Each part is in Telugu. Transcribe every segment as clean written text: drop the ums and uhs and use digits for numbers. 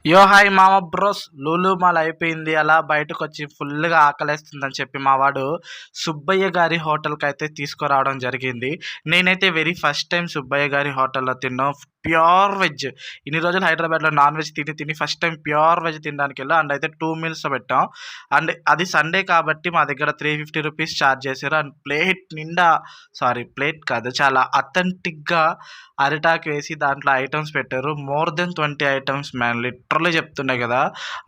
యో హాయ్ మామ బ్రోస్ లూలు మాల్ అయిపోయింది. అలా బయటకొచ్చి ఫుల్‌గా ఆకలేస్తుందని చెప్పి మా వాడు సుబ్బయ్య గారి హోటల్‌కైతే తీసుకురావడం జరిగింది. నేనైతే వెరీ ఫస్ట్ టైమ్ సుబ్బయ్య గారి హోటల్‌లో తిన్నాం. Pure veg. ఇన్ని రోజులు హైదరాబాద్‌లో నాన్ వెజ్ తిని ఫస్ట్ టైమ్ ప్యూర్ వెజ్ తినడానికెళ్ళా. అండ్ అయితే 2 మీల్స్ పెట్టాం. అండ్ అది సండే కాబట్టి మా దగ్గర ₹350 చార్జ్ చేశారు. అండ్ ప్లేట్ నిండా ప్లేట్ కాదు, చాలా అథెంటిక్‌గా అరిటాకు వేసి దాంట్లో ఐటెమ్స్ పెట్టారు. More than 20 items man. Literally చెప్తున్నా కదా!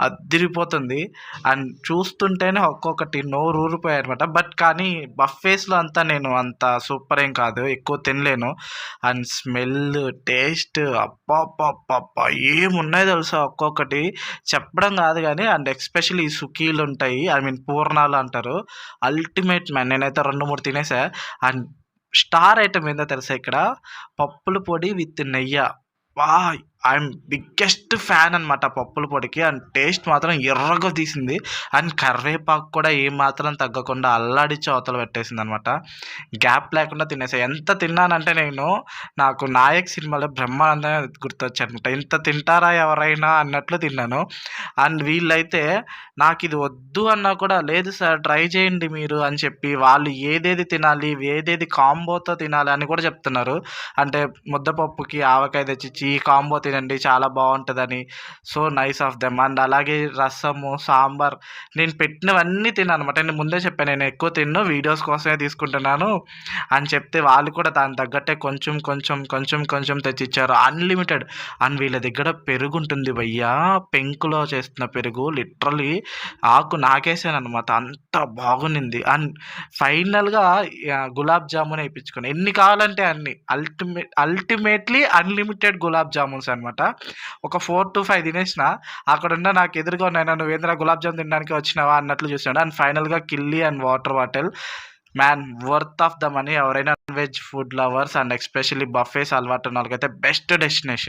అద్దిరిపోతుంది. అండ్ చూస్తుంటేనే ఒక్కొక్కటి నోరూరిపోయాయనమాట. బట్ కానీ బఫేస్‌లో అంతా నేను అంత సూపర్ ఏం కాదు. ఎక్కువ తినలేను. అండ్ స్మెల్, టేస్ట్ అబ్బబ్బబ్బబ్బా! ఏమున్నాయో తెలుసా ఒక్కొక్కటి. చెప్పడం కాదు గానీ అండ్ ఎస్పెషల్లీ ఈ సుకీలుంటాయి. ఐ మీన్ పూర్ణాలు అంటారు. Ultimate man. నేనైతే 2, 3 తినేసా. అండ్ స్టార్ ఐటెమ్ ఏందో తెలుసా ఇక్కడ? పప్పుల పొడి విత్ నెయ్య. వాయ్! ఐయామ్ బిగ్గెస్ట్ ఫ్యాన్ అనమాట పప్పుల పొడికి. అండ్ టేస్ట్ మాత్రం ఎర్రగా తీసింది. అండ్ కరివేపాకు కూడా ఏమాత్రం తగ్గకుండా అల్లాడిచ్చి అవతల పెట్టేసిందనమాట. గ్యాప్ లేకుండా తినేసా. ఎంత తిన్నానంటే నేను, నాకు 'నాయక్' సినిమాలో బ్రహ్మానందమే గుర్తొచ్చాడనమాట. ఇంత తింటారా ఎవరైనా అన్నట్లు తిన్నాను. అండ్ వీళ్ళైతే నాకిది వద్దు అన్నా కూడా, లేదు సార్ ట్రై చేయండి మీరు అని చెప్పి, వాళ్ళు ఏదేది తినాలి, ఏదేది కాంబోతో తినాలి అని కూడా చెప్తున్నారు. అంటే ముద్దపప్పుకి ఆవకాయ తెచ్చిచ్చి, ఈ కాంబో తినండి చాలా బావుంటదని. So nice of them. And అలాగే రసము, సాంబార్ నేను పెట్టినవన్నీ తిన్నాననమాట. నేను ముందే చెప్పాను నేను ఎక్కువ తినను, వీడియోస్ కోసమే తీసుకుంటున్నాను అని చెప్తే వాళ్ళు కూడా దానికి తగ్గట్టే కొంచెం కొంచెం కొంచెం కొంచెం తెచ్చిచ్చారు. అన్‌లిమిటెడ్. అండ్ వీళ్ళ దగ్గర పెరుగుంటుంది భయ్యా. పెంకులో చేస్తున్న పెరుగు లిటరల్లీ ఆకు నాకేసాననమాట. అంత బాగుండింది. అండ్ ఫైనల్‌గా గులాబ్ జామున్ ఏపిచ్చుకున్నా. ఎన్ని కావాలంటే అన్ని. అల్టిమేట్‌లీ అన్‌లిమిటెడ్ గులాబ్ జామున్స్ అనమాట. ఒక 4-5 తినేసినా. అక్కడున్న నాకు ఎదురుగా ఉన్నాయన, "నువ్వేందిరా గులాబ్ జామున్ తినడానికే వచ్చినావా?" అన్నట్లు చూసాడు. అండ్ ఫైనల్‌గా కిల్లీ and water bottle. Man worth of the money. ఎవరైనా non veg food lovers and especially buffets అలవాటు ఉన్నోళ్ళకైతే బెస్ట్ డెస్టినేషన్.